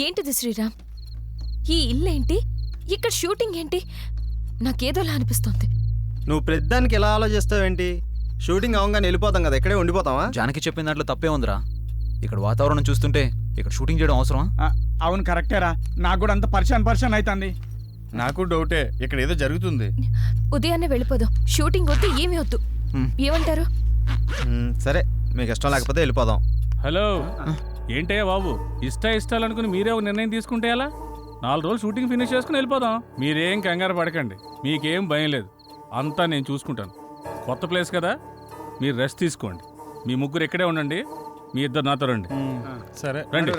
ఏంటిది శ్రీరామ్? ఈ ఇల్లేంటి? ఇక్కడ షూటింగ్ ఏంటి? నాకేదోలా అనిపిస్తోంది. నువ్వు ప్రతిదానికి ఎలా ఆలోచిస్తావేంటి? షూటింగ్ అవగానే వెళ్ళిపోతాం కదా, ఇక్కడే ఉండిపోతావా? జానకి చెప్పిన దాంట్లో తప్పే ఉందిరా. ఇక్కడ వాతావరణం చూస్తుంటే ఇక్కడ షూటింగ్ చేయడం అవసరమా? అవును కరెక్టేరా, నాకు కూడా అంత పరిశాన్ అవుతుంది. నాకు డౌటే, ఇక్కడ ఏదో జరుగుతుంది. ఉదయాన్నే వెళ్ళిపోదాం. షూటింగ్ వద్దు, ఏమీ వద్దు. ఏమంటారు? సరే, మీకు ఇష్టం లేకపోతే వెళ్ళిపోదాం. హలో, ఏంటయ్యా బాబు, ఇష్టాలనుకుని మీరే ఒక నిర్ణయం తీసుకుంటే ఎలా? 4 రోజులు షూటింగ్ ఫినిష్ చేసుకుని వెళ్ళిపోదాం. మీరేం కంగారు పడకండి, మీకేం భయం లేదు, అంతా నేను చూసుకుంటాను. కొత్త ప్లేస్ కదా, మీరు రెస్ట్ తీసుకోండి. మీ ముగ్గురు ఇక్కడే ఉండండి, మీ ఇద్దరు నాతో రండి. సరే రండి.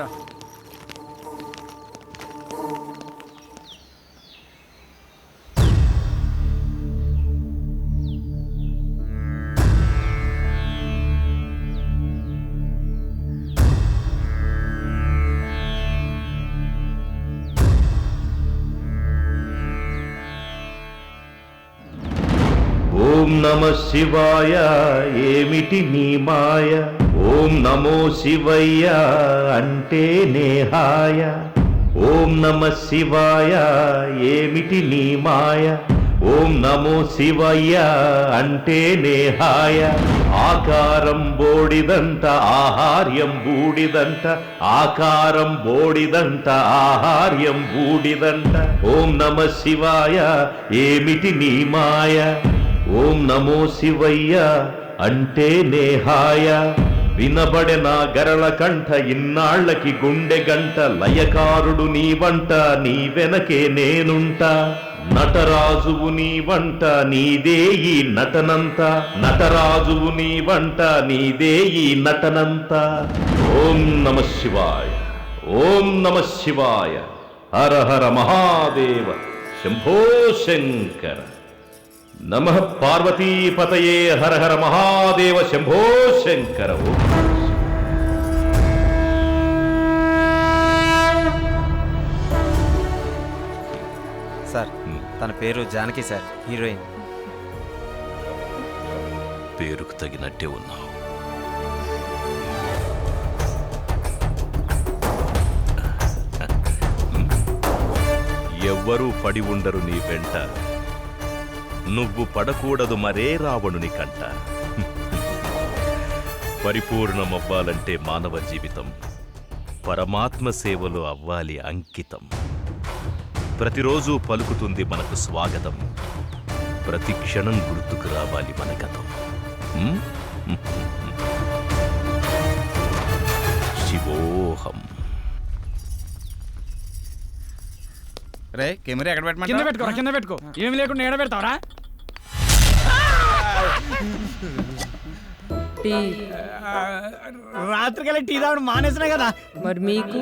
ఓం నమః శివాయ, ఏమిటి నీ మాయ? ఓం నమో శివయ్య అంటే నేహాయ. ఓం నమః శివాయ, ఏమిటి నీ మాయ? ఓం నమో శివయ్య అంటే నేహాయ. ఆకారం బోడిదంట, ఆహార్యం బూడిదంట. ఆకారం బోడిదంట, ఆహార్యం బూడిదంట. ఓం నమః శివాయ, ఏమిటి నీ మాయ? ఓం నమో శివయ్య అంటే నేహాయ. వినబడెనా గరళ కంఠ, ఇన్నాళ్లకి గుండె గంట. లయకారుడు నీ వంట, నీ వెనకే నేనుంటా. నటరాజువు నీ వంట, నీదే ఈ నటనంత. నటరాజువు నీ వంట, నీదే ఈ నటనంత. ఓం నమః శివాయ, ఓం నమః శివాయ. హర హర మహాదేవ, శంభో శంకర. నమః పార్వతీపతయే, హర హర మహాదేవ, శంభో శంకర. సార్, తన పేరు జానకి సార్, హీరోయిన్. పేరుకు తగినట్టే ఉన్నావు. ఎవ్వరూ పడి ఉండరు నీ వెంట, నువ్వు పడకూడదు మరే రావణుని కంట. పరిపూర్ణమవ్వాలంటే మానవ జీవితం పరమాత్మ సేవలో అవ్వాలి అంకితం. ప్రతిరోజు పలుకుతుంది మనకు స్వాగతం, ప్రతి క్షణం గుర్తుకు రావాలి మన గతం. శివోహం. రే, కెమెరా ఎక్కడ కింద పెట్టమంటావ్? పెట్టుకో, కింద పెట్టుకో. ఏమి లేకుండా ఏడ పెడతావరా? రాత్రికెళ్ళి టీ తాగడం మానేసినా కదా. మరి మీకు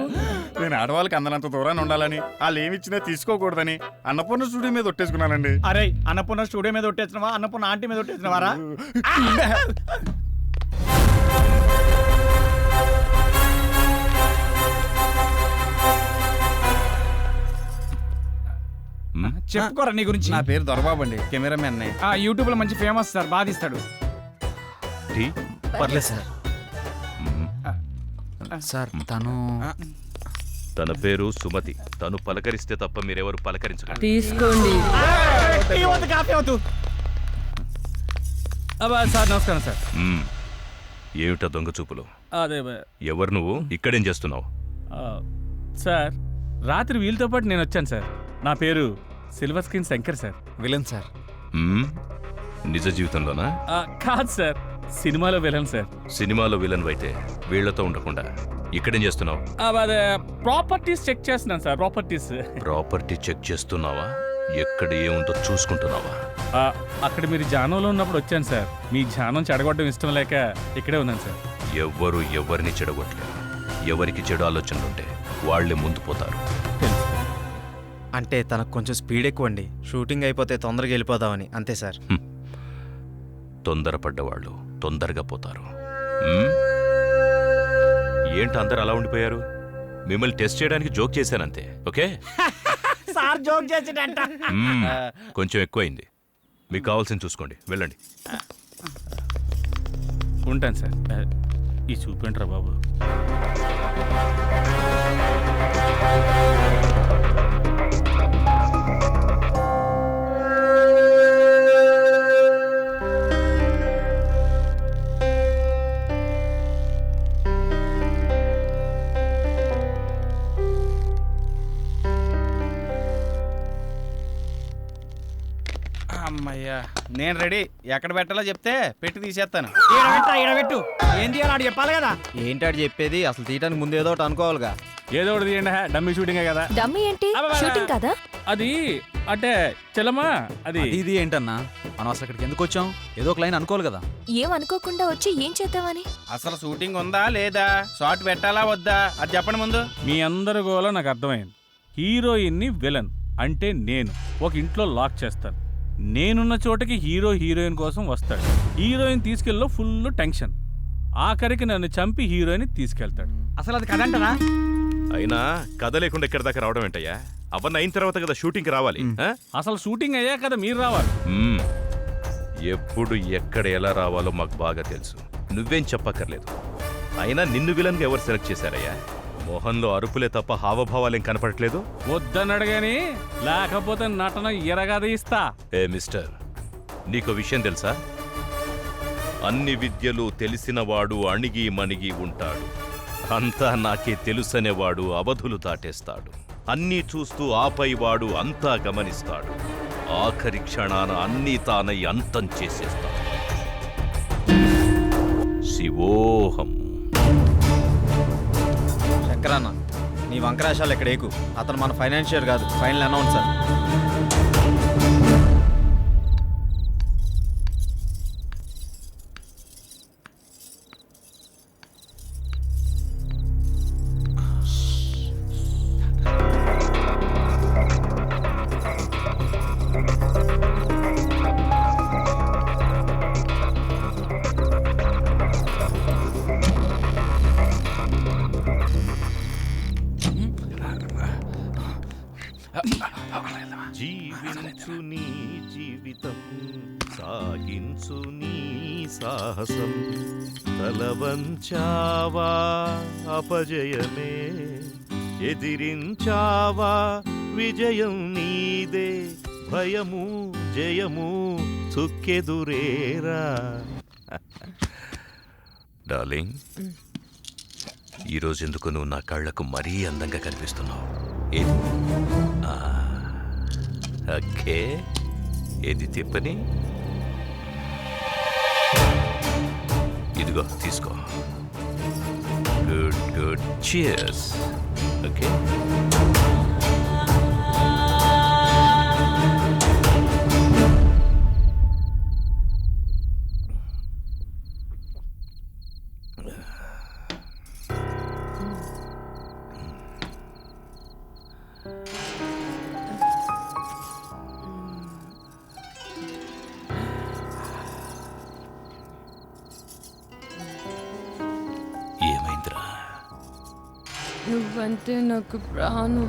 నేను ఆడవాళ్ళకి అందనంత దూరాన్ని ఉండాలని, వాళ్ళు ఏమిచ్చినా తీసుకోకూడదని అన్నపూర్ణ స్టూడియో మీద ఒట్టేసుకున్నానండి. అరే, అన్నపూర్ణ స్టూడియో మీద ఒట్టేసినవా, అన్నపూర్ణ ఆంటీ మీద ఒట్టేసినవారా? చెప్పుకోరా నీ గురించి. నా పేరు దొరబాబు అండి, కెమెరామెన్. యూట్యూబ్ లో మంచి ఫేమస్ సార్, బాగా తీస్తాడు. పర్లేదు సార్. సార్, తన పేరు సుమతి. తను పలకరిస్తే తప్ప మీరెవరు పలకరించకండి. తీసుకోండి. కాఫీ అవుతూ. సార్ నమస్కారం సార్. ఏమిటా దొంగ చూపులు? అదే ఎవరు నువ్వు? ఇక్కడేం చేస్తున్నావు? సార్, రాత్రి వీళ్ళతో పాటు నేను వచ్చాను సార్. నా పేరు silver screen Shankar sir. Villain sir. నిజ జీవితంలోనా? కాదు సార్, సినిమాలో విలన్ సార్. సినిమాలో విలన్ అయితే వీళ్లతో ఉండకుండా ఇక్కడేం చేస్తున్నావు? అదే ప్రాపర్టీస్ చెక్ చేస్తున్నాను సార్. ప్రాపర్టీ చెక్ చేస్తున్నావా? ఎక్కడ ఏముందో చూసుకుంటున్నావా? అక్కడ మీరు జానంలో ఉన్నప్పుడు వచ్చాను సార్. మీ జానం చెడగొట్టడం ఇష్టం లేక ఇక్కడే ఉన్నాను సార్. ఎవ్వరు ఎవరిని చెడగొట్టలేరు. ఎవరికి చెడు ఆలోచనలుంటే వాళ్లే ముందు పోతారు. అంటే తనకు కొంచెం స్పీడ్ ఎక్కువ అండి. షూటింగ్ అయిపోతే తొందరగా వెళ్ళిపోదామని, అంతే సార్. తొందరపడ్డవాళ్ళు తొందరగా పోతారు. ఏంటి అందరు అలా ఉండిపోయారు? మిమ్మల్ని టెస్ట్ చేయడానికి జోక్ చేశానంతే. ఓకే సార్, జోక్ చేసేటంట. కొంచెం ఎక్కువైంది. మీకు కావాల్సింది చూసుకోండి, వెళ్ళండి. ఉంటాను సార్. ఈ చూపేంట్రా బాబు. అమ్మయ్యా నేను రెడీ. ఎక్కడ పెట్టాలో చెప్తే పెట్టి తీసేస్తాను. ఈడబెట్టు ఏం తీయాలి ఆడు చెప్పాలి కదా. ఏంటాడు చెప్పేది? అసలు తీయటానికి ముందు ఏదో ఒకటి అనుకోవాలిగా. ఏదో ఒకటి తీయండి, డమ్మీ షూటింగే కదా. డమ్మీ ఏంటి? అబ్బబ్బా. షూటింగ్ కదా? అది అంటే చెల్లమ్మా, అది ఇది ఏంటన్నా, మనం అసలు ఇక్కడికి ఎందుకు వచ్చాం? ఏదో ఒక లైన్ అనుకోవాలి కదా. ఏం అనుకోకుండా వచ్చి ఏం చేద్దామని? అసలు షూటింగ్ ఉందా లేదా, షార్ట్ పెట్టాలా వద్దా అది చెప్పండి ముందు. మీ అందరి గోల నాకు అర్థమైంది. హీరోయిన్ని విలన్ అంటే నేను ఒక ఇంట్లో లాక్ చేస్తాను. నేనున్న చోటకి హీరో హీరోయిన్ కోసం వస్తాడు. హీరోయిన్ తీసుకెళ్ళలో ఫుల్ టెన్షన్. ఆఖరికి నన్ను చంపి హీరోయిన్ తీసుకెళ్తాడు. అసలు అది కదంటారా? అయినా కథ లేకుండా ఎక్కడి దాకా రావడం ఏంటయ్యా? అవన్నీ అయిన తర్వాత కదా షూటింగ్కి రావాలి. ఆ? అసలు షూటింగ్ అయ్యా కదా మీరు రావాలి. మ్మ్. ఎప్పుడు ఎక్కడ ఎలా రావాలో మాకు బాగా తెలుసు. నువ్వేం చెప్పక్కర్లేదు. అయినా నిన్ను విలన్గా ఎవరు సెలెక్ట్ చేశారయ్యా? మొహంలో అరుపులే తప్ప హావభావాలేం కనపడట్లేదు. వద్దన్నాడు గాని, లేకపోతే నటన ఎరగదీస్తా. ఏ మిస్టర్, నీకో విషయం తెలుసా? అన్ని విద్యలు తెలిసినవాడు అణిగి మణిగి ఉంటాడు. అంతా నాకే తెలుసనేవాడు అవధులు దాటేస్తాడు. అన్నీ చూస్తూ ఆపైవాడు అంతా గమనిస్తాడు. ఆఖరి క్షణాన అన్నీ తానై అంతం చేసేస్తాడు. శివోహం. శంకరన్న, నీ వంకరాశాలు ఇక్కడ ఏకు. అతను మన ఫైనాన్షియర్ కాదు, ఫైనల్ అనౌన్సర్. జీవించు నీ జీవితం, సాగించు నీ సాహసం. తలవంచావా అపజయమే, ఎదిరించావా విజయం నీదే. భయము జయము చుక్కెదురేరా. డార్లింగ్, ఈరోజు ఎందుకు నువ్వు నా కళ్ళకు మరీ అందంగా కనిపిస్తున్నావు? ఏది? ఓకే, ఏది తిప్పని? ఇదిగో తీసుకో. Good good, cheers. ఓకే. ఏమైందిరా? నువ్వంటే నాకు ప్రాణం.